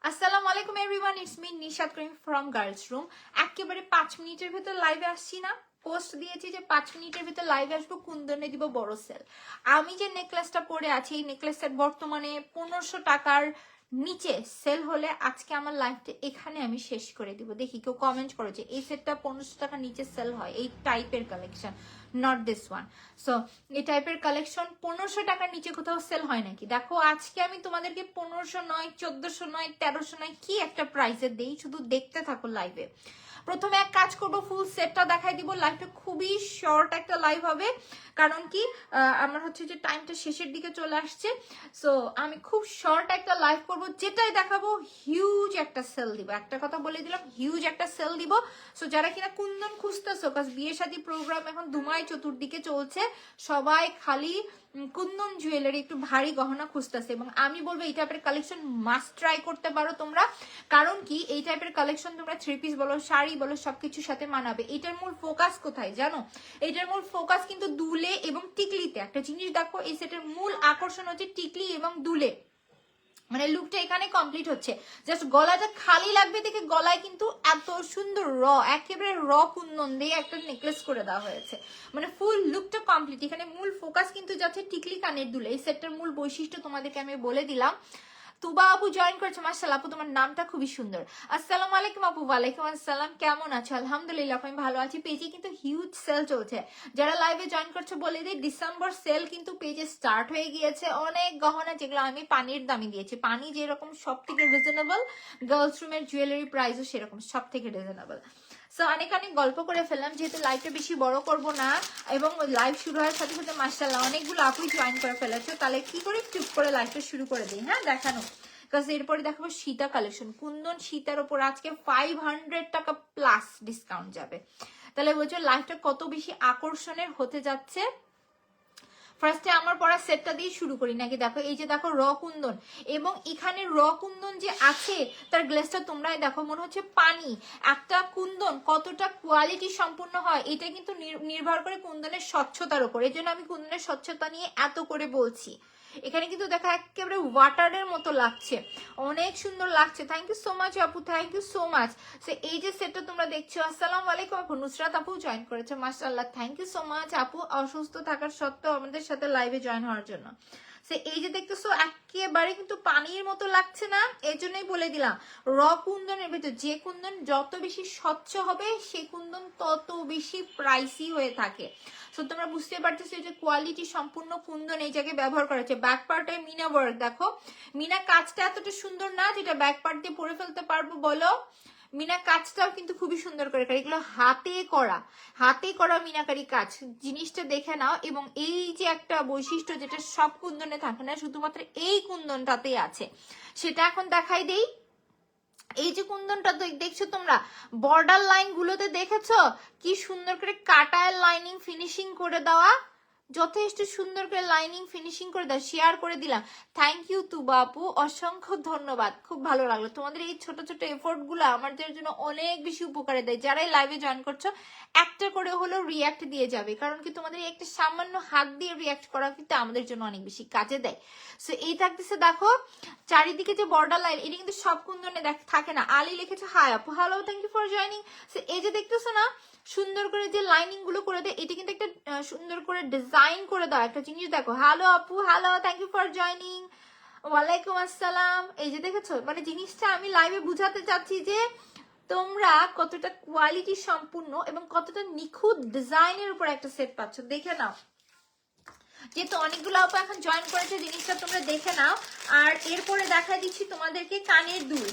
আসসালামু আলাইকুম everyone, it's me Nishat Karim from girls room. একেবারে 5 মিনিটের ভিতর লাইভে আসছি না, পোস্ট দিয়েছি যে 5 মিনিটের ভিতর লাইভে আসবো, কুন্দনে দিব বড় সেল। আমি যে নেকলেসটা পরে আছি এই নেকলেসের বর্তমানে 1500 টাকার নিচে সেল হলে আজকে আমার লাইফটা এখানে আমি শেষ করে দিব। দেখি কেউ কমেন্ট করে যে এই সেটটা 1500 টাকার নিচে সেল হয়, এই টাইপের collection, not this one. So এই টাইপের কালেকশন 1500 টাকার নিচে কোথাও সেল হয় নাকি? দেখো আজকে আমি তোমাদেরকে 1500 নয়, 1400 নয়, 1300 নয়, কি একটা প্রাইসে দেই, শুধু দেখতে থাকো লাইভে। প্রথমে এক কাজ করবো, ফুল সেটটা দেখাই দিব। লাইভটা খুবই শর্ট একটা লাইভ হবে, কারণ কি আমার হচ্ছে যে টাইমটা শেষের দিকে চলে আসছে। সো আমি খুব শর্ট একটা লাইভ করব, যেটাই দেখাবো হিউজ একটা সেল দিব। একটা কথা বলে দিলাম, হিউজ একটা সেল দিব। সো যারা কিনা কুন্দন খুঁজতেছো, কাজ বিয়ে শাদী প্রোগ্রাম এখন ধুমায় চতুর্দিকে চলছে, সবাই খালি কুন্দন জুয়েলারি একটু ভারী গহনা খুঁজতেছে, এবং আমি বলবো এই টাইপের কালেকশন মাস্ট ট্রাই করতে পারো তোমরা। কারণ কি এই টাইপের কালেকশন তোমরা 3 পিস বলো, শাড়ি বলো, সবকিছুর সাথে মানাবে। এটার মূল ফোকাস কোথায় জানো? এটার মূল ফোকাস কিন্তু দুলে এবং টিকলিতে। একটা জিনিস দেখো, এই সেটের মূল আকর্ষণ হচ্ছে টিকলি এবং দুলে, মানে লুকটা এখানে কমপ্লিট হচ্ছে। জাস্ট গলাটা খালি লাগবে দেখে গলায় কিন্তু এত সুন্দর একেবারে কুন্দন দিয়ে একটা নেকলেস করে দেওয়া হয়েছে, মানে ফুল লুকটা কমপ্লিট। এখানে মূল ফোকাস কিন্তু যাচ্ছে টিকলি কানের দুলে। এই সেটটার মূল বৈশিষ্ট্য তোমাদেরকে আমি বলে দিলাম। তুবা আপু জয়েন করেছে, মাশাআল্লাহ আপু তোমার নামটা খুবই সুন্দর। আসসালামু আলাইকুম আপু। ওয়ালাইকুম আসসালাম, কেমন আছো? আলহামদুলিল্লাহ আমি ভালো আছি। পেজে কিন্তু হিউজ সেল চলছে, যারা লাইভে জয়েন করছো বলে দিই, ডিসেম্বর সেল কিন্তু পেজে স্টার্ট হয়ে গিয়েছে। অনেক গহনা যেগুলো আমি পানির দামে দিয়েছি, পানি যেরকম সব থেকে রিজনেবল, গার্লস রুমের জুয়েলারি প্রাইসও সেরকম সব থেকে রিজনেবল। সো অনেক গল্প করে ফেললাম, যেহেতু লাইভটা বেশি বড় করব না, এবং লাইভ শুরু হওয়ার সাথে সাথে মাশাআল্লাহ অনেকগুলো আপুই জয়েন করে ফেলেছো, তাহলে কি করে চুপ করে লাইভটা শুরু করে দিই, হ্যাঁ দেখানো। কারণ এরপরে দেখাবো সীতা কালেকশন, কুন্দন সীতার ওপর আজকে 500 টাকা প্লাস ডিসকাউন্ট যাবে। তাহলে বলছো লাইভটা কত বেশি আকর্ষণের হতে যাচ্ছে। ফার্স্টে আমার পড়া সেটটা দিয়ে শুরু করি নাকি? দেখো এই যে দেখো কুন্দন, এবং এখানে কুন্দন যে আছে তার গ্লেসটা তোমরাই দেখো, মনে হচ্ছে পানি। একটা কুন্দন কতটা কোয়ালিটি সম্পূর্ণ হয় এটা কিন্তু নির্ভর করে কুন্দনের স্বচ্ছতার উপর। এই জন্য আমি কুন্দনের স্বচ্ছতা নিয়ে এত করে বলছি। এখানে কিন্তু দেখো একেবারে ওয়াটারের মতো লাগছে, অনেক সুন্দর লাগছে। থ্যাংক ইউ সো মাচ আপু, thank you so much. So এই যে সেটটা তোমরা দেখছো, আসসালামু আলাইকুম আপু। নুসরাত আপু জয়েন করেছে, মাশাআল্লাহ থ্যাংক ইউ সো মাচ আপু, অসুস্থ থাকার সত্ত্বেও আমাদের সাথে লাইভে জয়েন হওয়ার জন্য। এই যে দেখতেছো একেবারে কিন্তু পানির মতো লাগছে না, এই জন্যই বলে দিলাম কুন্দনের ভিতর যে কুন্দন যত বেশি স্বচ্ছ হবে সেই কুন্দন তত বেশি প্রাইসি হয়ে থাকে। সো তোমরা বুঝতে পারতেছো যে কোয়ালিটি সম্পূর্ণ কুন্দন এই জায়গায় ব্যবহার করা হচ্ছে। ব্যাক পার্টে মিনা ওয়ার্ক দেখো, মিনা কাজটা এতটা সুন্দর না যেটা ব্যাক পার্ট দিয়ে পরে ফেলতে পারবো বলো। মিনা কাজটাও কিন্তু খুবই সুন্দর করে, এগুলো হাতে করা মিনাকারি কাজ, জিনিসটা দেখে নাও। এবং এই যে একটা বৈশিষ্ট্য যেটা সব কুন্দনে থাকে না, শুধুমাত্র এই কুন্দনটাতেই আছে, সেটা এখন দেখাই দেই। এই যে কুন্দনটা দেখছো তোমরা, বর্ডার লাইন গুলোতে দেখেছো কি সুন্দর করে কাটায় লাইনিং ফিনিশিং করে দেওয়া, যথেষ্ট সুন্দর করে লাইনিং ফিনিশিং করে দাও। শেয়ার করে দিলাম, থ্যাংক ইউ তুবা আপু, অসংখ্য ধন্যবাদ, খুব ভালো লাগলো। তোমাদের এই ছোট ছোট এফোর্ট গুলো আমাদের জন্য অনেক বেশি উপকারে দেয়। যারাই লাইভে জয়েন করছো একটা করে হলেও রিয়াক্ট দিয়ে যাবে, কারণ কি তোমাদের একটা সামান্য হাত দিয়ে রিয়াক্ট করা কিন্তু আমাদের জন্য অনেক বেশি কাজে দেয়। সো এই থাকতেছে দেখো চারিদিকে যে বর্ডার লাইন, এটা কিন্তু সব কুন্দনে থাকে না। আলী লিখেছে হাই আপু, hello thank you for joining. So এই যে দেখতেছো না সুন্দর করে যে লাইনিং গুলো করে দেয়, এটা কিন্তু একটা সুন্দর করে ডিজাইন করে দাও একটা জিনিস। দেখো হ্যালো আপু, hello thank you for joining, ওয়ালাইকুম আসসালাম। এই যে দেখেছো, মানে জিনিসটা আমি লাইভে বুঝাতে চাচ্ছি যে তোমরা কতটা কোয়ালিটি সম্পূর্ণ এবং কতটা নিখুঁত ডিজাইনের উপর একটা সেট পাচ্ছ, দেখে নাও। যেহেতু অনেকগুলো আপু এখন জয়েন করেছে, জিনিসটা তোমরা দেখে নাও। আর এরপরে দেখা দিচ্ছি তোমাদেরকে কানের দুল।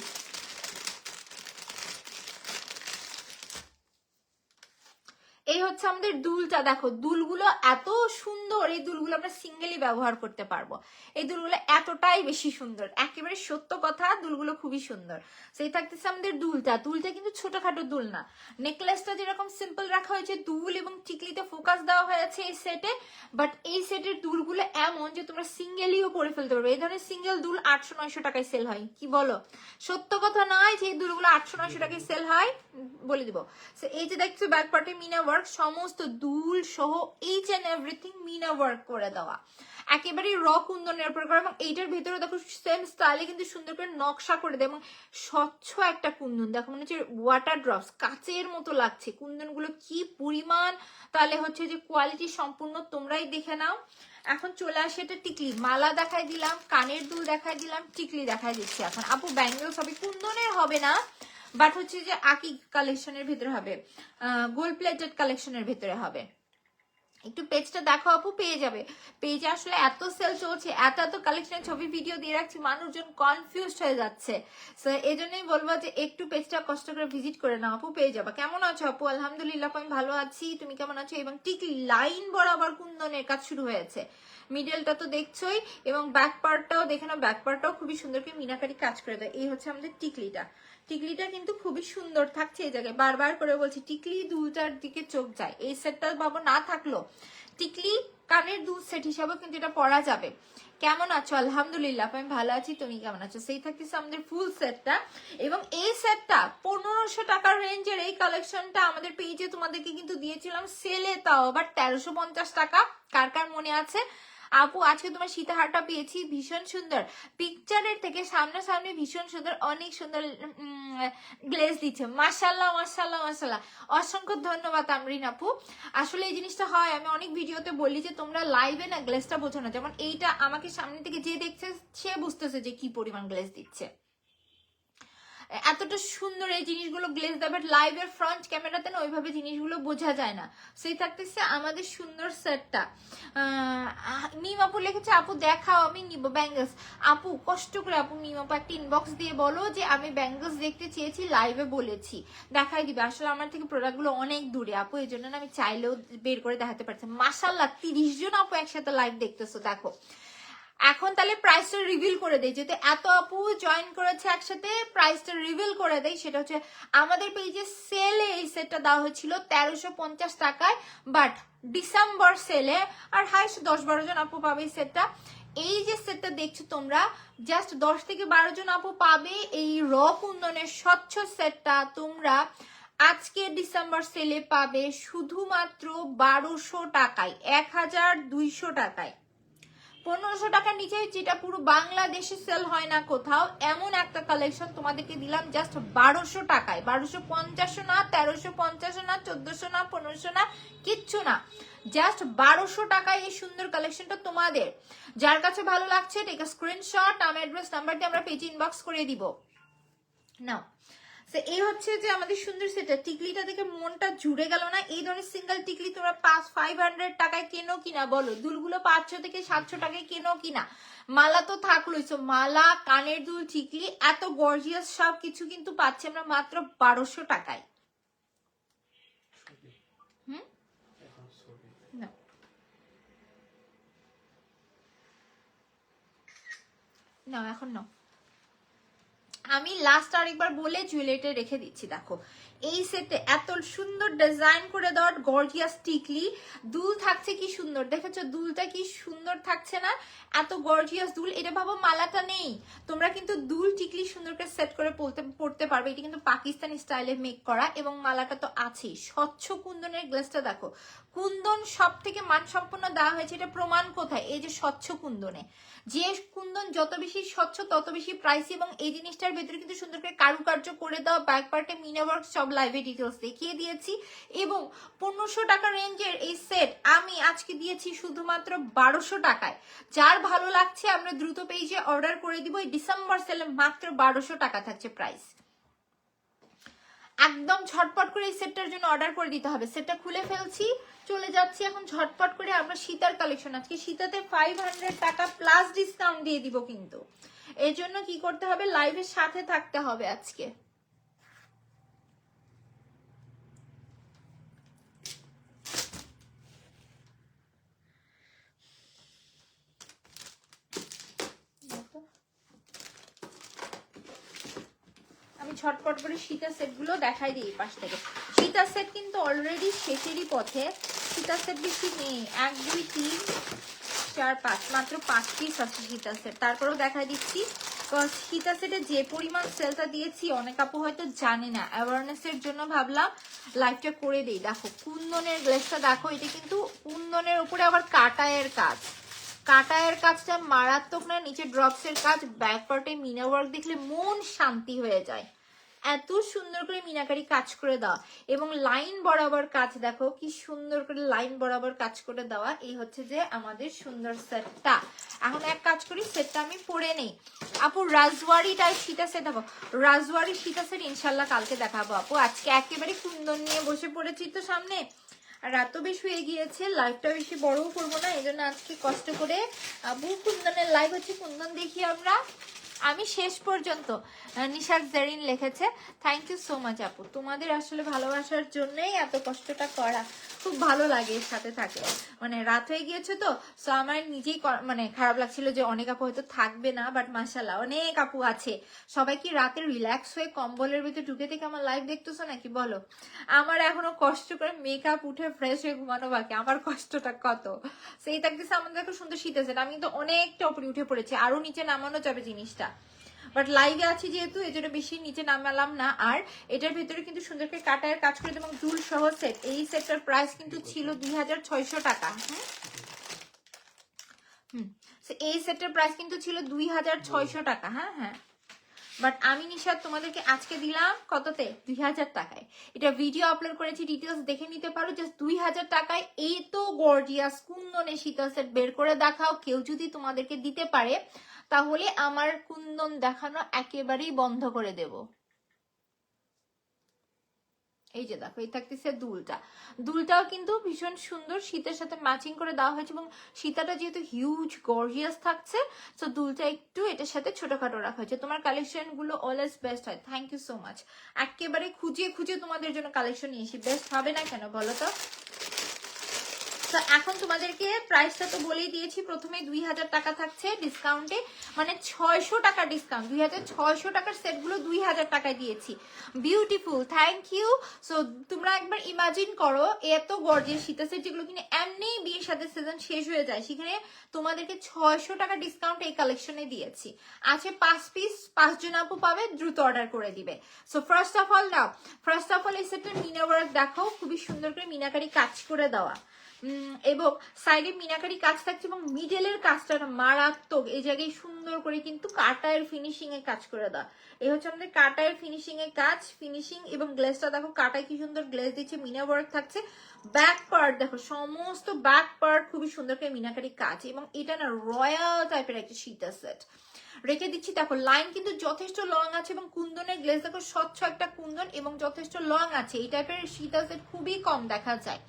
এই হচ্ছে আমাদের দুলটা, দেখো দুলগুলো এত সুন্দর, এই দুলগুলো আমরা সিঙ্গেলি ব্যবহার করতে পারবো। এই দুলগুলো এতটাই বেশি সুন্দর, একেবারে সত্য কথা, দুলগুলো খুবই সুন্দর। সেই থাকতেছে আমাদের দুলটা কিন্তু ছোটখাটো দুল না। নেকলেসটা যেরকম সিম্পল রাখা হয়েছে, দুল এবং টিকলিতে ফোকাস দেওয়া হয়েছে এই সেটে, বাট এই সেটের দুলগুলো এমন যে তোমরা সিঙ্গেলিও পরে ফেলতে পারবে। এই ধরনের সিঙ্গেল দুল 800-900 টাকায় সেল হয়, কি বলো? সত্য কথা নয় যে এই দুলগুলো 800-900 টাকায় সেল হয়, বলে দিব। এই যে দেখছো ব্যাক পার্টে মিনা ওয়ার্ক, সমস্ত দুল সহ এইচ এন্ড এভরিথিং মিনা ওয়ার্ক করে দেওয়া, একেবারে র কুন্দনের উপর করা, এবং এইটার ভেতরে দেখো সেম স্টাইলে কিন্তু সুন্দর করে নকশা করে দেয়, এবং স্বচ্ছ একটা কুন্দন, দেখো মনে হচ্ছে ওয়াটার ড্রপস, কাচের মতো লাগছে কুন্দনগুলো, কি পরিমাণ তাহলে হচ্ছে যে কোয়ালিটি সম্পূর্ণ, তোমরাই দেখে নাও। এখন চলে আসে এটা টিকলি, মালা দেখাই দিলাম, কানের দুল দেখাই দিলাম, টিকলি দেখাই দিচ্ছি। এখন আপু ব্যাঙ্গেলস হবে, কুন্দনের হবে না, বাট হচ্ছে যে আকি কালেকশনের ভিতরে হবে, গোল্ড প্লেটেড কালেকশনের ভিতরে হবে। একটু পেজটা দেখো আপু, পেয়ে যাবে। পেজে আসলে এত সেল চলছে, এত এত কালেকশনের ছবি ভিডিও দিয়ে রাখছি, মানুষজন কনফিউজড হয়ে যাচ্ছে। সো এই জন্যই বলবো যে একটু পেজটা কষ্ট করে ভিজিট করে নাও আপু, পেয়ে যাবে। কেমন আছো আপু? আলহামদুলিল্লাহ আমি ভালো আছি, তুমি কেমন আছো? এবং ঠিক লাইন বরাবর কুন্দনের কাজ শুরু হয়েছে, মিডলটা তো দেখছোই, এবং ব্যাক পার্টটাও দেখে নাও, ব্যাক পার্টটাও খুবই সুন্দর করে মিনাকারি কাজ করে দেয়। এই হচ্ছে আমাদের টিকলিটা, টিকলিটা কিন্তু খুবই সুন্দর থাকছে। এই জায়গায় বারবার করে বলছি, টিকলি দুটার দিকে চোখ যায়। এই সেটটা বাবু না থাকলো, টিকলি কানের দুল সেট হিসাবেও কিন্তু এটা পরা যাবে। কেমন আছো? আলহামদুলিল্লাহ আমি ভালো আছি, তুমি কেমন আছো? সেই থাকতেছে আমাদের ফুল সেটটা, এবং এই সেটটা 1500 টাকার রেঞ্জের এই কালেকশনটা আমাদের পেজে তোমাদেরকে কিন্তু দিয়েছিলাম সেলে, তাও আবার 1350 টাকা। কার কার মনে আছে? আপু আজকে তোমার সীতাহারটা পেয়েছি, ভীষণ সুন্দর, পিকচারের থেকে সামনাসামনি ভীষণ সুন্দর, অনেক সুন্দর গ্লেজ দিচ্ছে, মাশাল্লাহ মাশাল্লাহ মাশাল্লাহ, অসংখ্য ধন্যবাদ আমরিন আপু। আসলে এই জিনিসটা হয়, আমি অনেক ভিডিওতে বলি যে তোমরা লাইভে না গ্লেজটা বোঝো না, যেমন এইটা আমাকে সামনে থেকে যে দেখছে সে বুঝতেছে যে কি পরিমাণ গ্লেজ দিচ্ছে, এতটা সুন্দর এই জিনিসগুলো গ্লেজ দেয়, বাট লাইভের ফ্রন্ট ক্যামেরাতে না ওইভাবে জিনিসগুলো বোঝা যায় না। সেই থাকতেছে আমাদের সুন্দর সেটটা। মিম আপু লিখেছে আপু দেখাও, আমি নিব ব্যাঙ্গলস। আপু কষ্ট করে আপু মিম আপু একটা ইনবক্স দিয়ে বলো যে আমি ব্যাঙ্গলস দেখতে চেয়েছি, লাইভে বলেছি, দেখাই দিবে। আসলে আমার থেকে প্রোডাক্টগুলো অনেক দূরে আপু, এই জন্য আমি চাইলেও বের করে দেখাতে পারছি। মাশাল্লাহ 30 জন আপু একসাথে লাইভ দেখতেছো, দেখো। এখন তাহলে প্রাইসটা রিভিল করে দেই, যেহেতু এত আপু জয়েন করেছে একসাথে, প্রাইসটা রিভিল করে দেই। সেটা হচ্ছে আমাদের পেজে সেলে এই সেটটা দেওয়া হয়েছিল 1350 টাকায়, বাট ডিসেম্বর সেলে আর হাইস্ট 10-12 জন আপু পাবে এই সেটটা। এই যে সেটটা দেখছো তোমরা, জাস্ট 10 থেকে 12 জন আপু পাবে এই র কুন্দনের স্বচ্ছ সেটটা। তোমরা আজকে ডিসেম্বর সেলে পাবে শুধুমাত্র 1200 টাকায়, 1200 টাকায়। 1500 টাকার নিচে, যেটা পুরো বাংলাদেশে সেল হয় না কোথাও, এমন একটা কালেকশন তোমাদেরকে দিলাম জাস্ট 1200 টাকায়। 1250 না, 1350 না, 1400 না, 1500 না, কিচ্ছু না, জাস্ট 1200 টাকায় এই সুন্দর কালেকশনটা তোমাদের। যার কাছে ভালো লাগছে টেক আ স্ক্রিনশট, নাম অ্যাড্রেস নাম্বার দিয়ে আমরা পেজে ইনবক্স করে দিব। নাও এই হচ্ছে যে আমাদের সুন্দর সেটটা। টিকলিটা দেখে মনটা জুড়ে গেল না? এই ধরনের সিঙ্গেল টিকলি তোমরা 500 টাকায় কেনো কিনা বলো, দুলগুলো 500 থেকে 700 টাকায় কেনো কিনা, মালা তো থাকলোই। মালা, কানের দুল, টিকলি এত গর্জিয়াস সব কিছু কিন্তু পাচ্ছি আমরা মাত্র 1200 টাকায়। না এখন না, আমি লাস্ট আরেকবার বলে জুয়েলারিটা রেখে দিচ্ছি। দেখো এই সেটে এত সুন্দর ডিজাইন করে দেওয়া গর্জিয়াস টিকলি, দুল থাকছে কি সুন্দর, দেখেছো দুলটা কি সুন্দর থাকছে না? এত গর্জিয়াস দুল। এটা ভাবো মালাটা নেই, তোমরা কিন্তু দুল টিকলি সুন্দর করে সেট করে পড়তে পারবে। এটা কিন্তু পাকিস্তানি স্টাইলে মেক করা, এবং মালাটা তো আছেই। স্বচ্ছ কুন্দনের গ্লেসটা দেখো, কুন্দন সব থেকে মানসম্পন্ন দেওয়া হয়েছে, এটা প্রমাণ কোথায়? এই যে স্বচ্ছ কুন্দনে, যে কুন্দন যত বেশি স্বচ্ছ তত বেশি প্রাইসি, এবং এই জিনিসটার ভেতরে কিন্তু সুন্দর করে কারুকার্য করে দেওয়া, ব্যাক পার্টে মিনা ওয়ার্ক, সব লাইভে ডিটেলস দেখিয়ে দিয়েছি। এবং 1500 টাকা রেঞ্জের এই সেট আমি আজকে দিয়েছি শুধুমাত্র 1200 টাকায়। যার ভালো লাগছে আমরা দ্রুত পেজে অর্ডার করে দিব। এই ডিসেম্বর সেলে মাত্র 1200 টাকা থাকছে প্রাইস। একদম ঝটপট করে এই সেটটার জন্য অর্ডার করে দিতে হবে। সেটটা খুলে ফেলছি, চলে যাচ্ছি এখন ঝটপট করে আমরা সীতার কালেকশন। আজকে সীতাতে 500 টাকা প্লাস ডিসকাউন্ট দিয়ে দিব, কিন্তু এর জন্য কি করতে হবে? লাইভের সাথে থাকতে হবে আজকে। আমি ঝটপট করে সীতা সেটগুলো দেখাই দিই পাশ থেকে। সীতা সেট কিন্তু অলরেডি শেষেরই পথে, সীতা সেট বেশি নেই, 1 2 3 4 5, মাত্র 5 পিস আছে সীতা সেট। তারপরেও দেখাই দিচ্ছি সীতা সেটে যে পরিমাণ সেলটা দিয়েছি অনেক আপু হয়তো জানে না, অ্যাওয়ারনেসের জন্য ভাবলাম লাইভটা করে দিই। দেখো কুন্দনের গ্লেসটা দেখো, এটা কিন্তু কুন্দনের উপরে আবার কাটায়ের কাজ, কাটায়ের কাজটা মারাত্মক না, নিচে ড্রপসের কাজ, ব্যাক পার্টে মিনা ওয়ার্ক দেখলে মন শান্তি হয়ে যায়। এত সুন্দর করে মিনাকারি কাজ করে দেওয়া এবং লাইন বরাবর কাজ, দেখো কি সুন্দর করে লাইন বরাবর কাজ করে দেওয়া। এই হচ্ছে যে আমাদের সুন্দর সেটটা। এখন এক কাজ করি, সেটটা আমি পরে নেই। আপু রাজওয়ারি টাইপ সীতা সেট দেখাবো, রাজওয়ারি সীতা সেট ইনশাল্লাহ কালকে দেখাবো আপু। আজকে একেবারে কুন্দন নিয়ে বসে পড়েছি তো সামনে, আর রাতও বেশ হয়ে গিয়েছে, লাইভটা বেশি বড়ও করবো না, এই জন্য আজকে কষ্ট করে আপু কুন্দনের লাইভ হচ্ছে, কুন্দন দেখি আমরা। আমি শেষ পর্যন্ত, নিশাক জারিন লিখেছে, থ্যাংক ইউ সো মাচ আপু, তোমাদের আসলে ভালোবাসার জন্যই এত কষ্টটা করা, খুব ভালো লাগে এর সাথে থাকলে। মানে রাত হয়ে গিয়েছে তো, সো আমার নিজেই মানে খারাপ লাগছিল যে অনেক আপু হয়তো থাকবে না, বাট মাশাআল্লাহ অনেক আপু আছে। সবাই কি রাতে রিল্যাক্স হয়ে কম্বলের ভিতরে ঢুকে থেকে আমার লাইভ দেখতেছো নাকি বলো? আমার এখনো কষ্ট করে মেকআপ উঠে ফ্রেশ হয়ে ঘুমানো বাকি, আমার কষ্টটা কত। সেই থাকতেছে আমাদের দেখো সুন্দর শীত আছে, আমি কিন্তু অনেকটা উপরে উঠে পড়েছি, আরো নিচে নামানো যাবে জিনিসটা, বাট লাইভে আছি যেহেতু এই জন্য বেশি নিচে নামালাম না। আর এটার ভিতরে কিন্তু সুন্দর করে কাটায়ের কাজ করে এবং দুল সহ সেট। এই সেটটার প্রাইস কিন্তু ছিল 2600 টাকা। এই সেটটার প্রাইস কিন্তু ছিল 2600 টাকা। হ্যাঁ হ্যাঁ, বাট আমি নিশাদ তোমাদেরকে আজকে দিলাম কততে? 2000 টাকায়। এটা ভিডিও আপলোড করেছি, ডিটেলস দেখে নিতে পারো। জাস্ট 2000 টাকায় এই তো গর্জিয়াস কুন্দনে শীতল সেট বের করে দেখাও। কেউ যদি তোমাদেরকে দিতে পারে তাহলে আমার কুন্দন দেখানো একেবারেই বন্ধ করে দেব। এই যে দেখো, এই থাকতেছে দুলটা, দুলটাও কিন্তু ভীষণ সুন্দর শীতের সাথে ম্যাচিং করে দেওয়া হয়েছে এবং সীতাটা যেহেতু হিউজ গর্জিয়াস থাকছে, তো দুলটা একটু এটার সাথে ছোটখাটো রাখা হয়েছে। তোমার কালেকশন গুলো অলওয়েজ বেস্ট হয়, থ্যাংক ইউ সো মাচ। একেবারে খুঁজে খুঁজে তোমাদের জন্য কালেকশন নিয়ে এসি, বেস্ট হবে না কেন বলো তো? তো এখন তোমাদেরকে প্রাইসটা তো বলেই দিয়েছি, প্রথমে 2000 টাকা থাকছে ডিসকাউন্টে, মানে 600 টাকা ডিসকাউন্ট, 2600 টাকার সেটগুলো 2000 টাকায় দিয়েছি। Beautiful, thank you. সো তোমরা একবার ইমাজিন করো, এত গর্জিয়াস শীতের সেট যেগুলো কিনে এমনি বিয়ের সাথে সিজন শেষ হয়ে যায়, সেখানে তোমাদেরকে 600 টাকা ডিসকাউন্ট এই কালেকশনে দিয়েছি। আছে 5 পিস, 5 জন আপু পাবে, দ্রুত অর্ডার করে দিবে। সো ফার্স্ট অফ অল এই সেটটা মিনা ওয়ার্ক দেখো, খুবই সুন্দর করে মিনাকারি কাজ করে দেওয়া এবং সাইডে মিনাকারি কাজ থাকছে এবং মিডলের কাজটা মারাত্মক। এই জায়গায় সুন্দর করে কিন্তু কাটায়ের ফিনিশিং এ কাজ করে দেওয়া। এই হচ্ছে আমাদের কাটায়ের ফিনিশিং এর কাজ, ফিনিশিং এবং গ্লেজটা দেখো, কাটায় কি সুন্দর গ্লেজ দিচ্ছে, মিনা ওয়ার্ক থাকছে। ব্যাক পার্ট দেখো, সমস্ত ব্যাক পার্ট খুবই সুন্দর করে মিনাকারি কাজ এবং এটা না রয়্যাল টাইপের একটা শীতা সেট রেখে দিচ্ছি। দেখো লাইন কিন্তু যথেষ্ট লং আছে এবং কুন্দনের গ্লেজ দেখো, স্বচ্ছ একটা কুন্দন এবং যথেষ্ট লং আছে। এই টাইপের শীতা সেট খুবই কম দেখা যায়।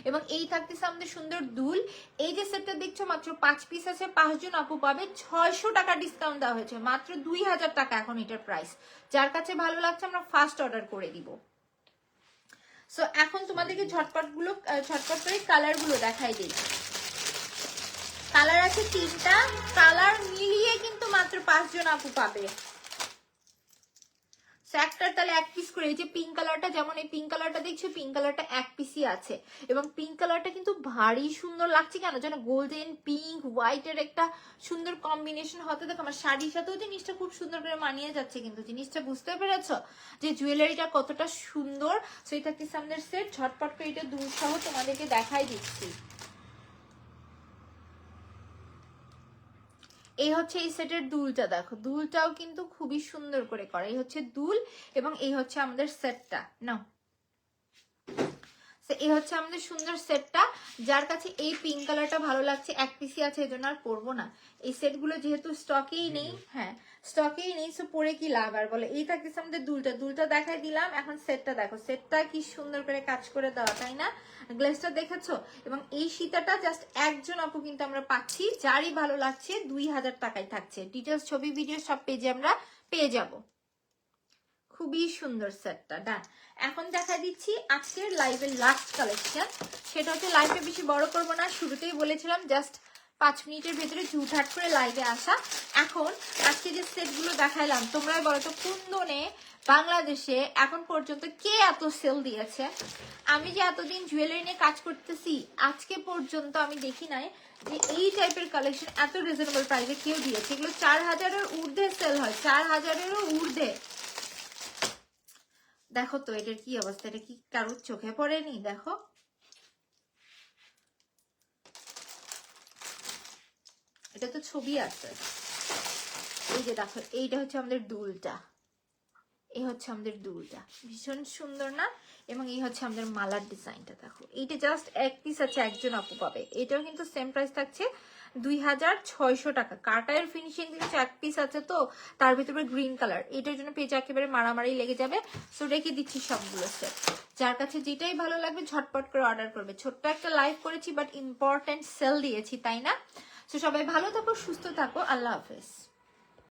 এবং এই থাকতেছে আমাদের সুন্দর দুল। এই যে সেটটা দেখছো মাত্র 5 পিস আছে, 5 জন আপু পাবে, 600 টাকা ডিসকাউন্ট দেওয়া হয়েছে, মাত্র 2000 টাকা এখন এটার প্রাইস। যার কাছে ভালো লাগছে আমরা ফার্স্ট অর্ডার করে দিব। সো এখন তোমাদেরকে ঝটপট করে কালার গুলো দেখাই দিই। কালার আছে 3টা, কালার মিলিয়ে কিন্তু মাত্র 5 জন আপু পাবে। একটার তাহলে 1 পিস করে। এই যে পিঙ্ক কালারটা, যেমন এই পিঙ্ক কালারটা দেখছো, পিঙ্ক কালারটা 1 পিসই আছে এবং পিঙ্ক কালারটা কিন্তু ভারী সুন্দর লাগছে। কেন যেন গোল্ডেন পিঙ্ক হোয়াইটের একটা সুন্দর কম্বিনেশন হতে দেখো, আমার শাড়ির সাথেও জিনিসটা খুব সুন্দর করে মানিয়ে যাচ্ছে। কিন্তু জিনিসটা বুঝতে পেরেছো যে জুয়েলারিটা কতটা সুন্দর। সেই থাকতেছে আমাদের সেট, ঝটপট করে এটা দুল সহ তোমাদেরকে দেখাই দিচ্ছি। এই হচ্ছে এই সেটের দুলটা দেখো, দুলটাও কিন্তু খুবই সুন্দর করে করা। এই হচ্ছে দুল এবং এই হচ্ছে আমাদের সেটটা। নাও, এই হচ্ছে আমাদের সুন্দর সেটটা। যার কাছে এই পিঙ্ক কালারটা ভালো লাগছে, 1 পিসি আছে, এজন্য আর পরবো না। এই সেটগুলো যেহেতু স্টকেই নেই, হ্যাঁ স্টকেই নেই, সো পরে কি লাভ আর বলে। এই থাকতেছে আমাদের দুলটা দেখাই দিলাম। এখন সেটটা দেখো, সেটটা কি সুন্দর করে কাজ করে দেওয়া, তাই না? গ্লেসটা দেখেছো? এবং এই সীতাটা জাস্ট 1 জন আপু কিন্তু আমরা পাচ্ছি, যারই ভালো লাগছে 2000 টাকায় থাকছে। ডিটেলস ছবি ভিডিও সব পেজে আমরা পেয়ে যাব। খুবই সুন্দর সেটটা ডান। এখন দেখা দিচ্ছি আজকের লাইভের লাস্ট কালেকশন, সেটা হচ্ছে লাইভে বেশি বড় করব না, শুরুতেই বলেছিলাম জাস্ট 5 মিনিটের ভেতরে ঝুটহাট করে লাইভে আসা। এখন আজকে যে সেটগুলো দেখাইলাম, তোমরাই বলো তো কুন্দনে বাংলাদেশে এখন পর্যন্ত কে এত সেল দিয়েছে? আমি যে এতদিন জুয়েলারি নিয়ে কাজ করতেছি, আজকে পর্যন্ত আমি দেখি নাই যে এই টাইপের কালেকশন এত রিজনেবল প্রাইসে কেউ দিয়েছে। এগুলো 4000-এর ঊর্ধ্বে সেল হয়, 4000-এরও ঊর্ধ্বে। দেখো তো এটার কি অবস্থা, এটা কি কারোর চোখে পড়েনি? দেখো এটা তো ছবি আছে। এই যে দেখো, এইটা হচ্ছে আমাদের দুলটা, এই হচ্ছে আমাদের দুলটা, ভীষণ সুন্দর না? এবং এই হচ্ছে আমাদের মালার ডিজাইনটা। দেখো এইটা জাস্ট এক পিস আছে, একজন আপু পাবে। এটাও কিন্তু সেম প্রাইস থাকছে 2600 টাকা। কাটার ফিনিশিং কিন্তু এক পিস আছে, তো তার ভিতরে গ্রিন কালার, এটার জন্য পেজ একেবারে মারামারি লেগে যাবে। সো রেখে দিচ্ছি সবগুলো সেট। যার কাছে যেটাই ভালো লাগবে ঝটপট করে অর্ডার করবে। ছোট্ট একটা লাইভ করেছি, বাট ইম্পর্টেন্ট সেল দিয়েছি, তাই না? সো সবাই ভালো থাকো, সুস্থ থাকো, আল্লাহ হাফেজ।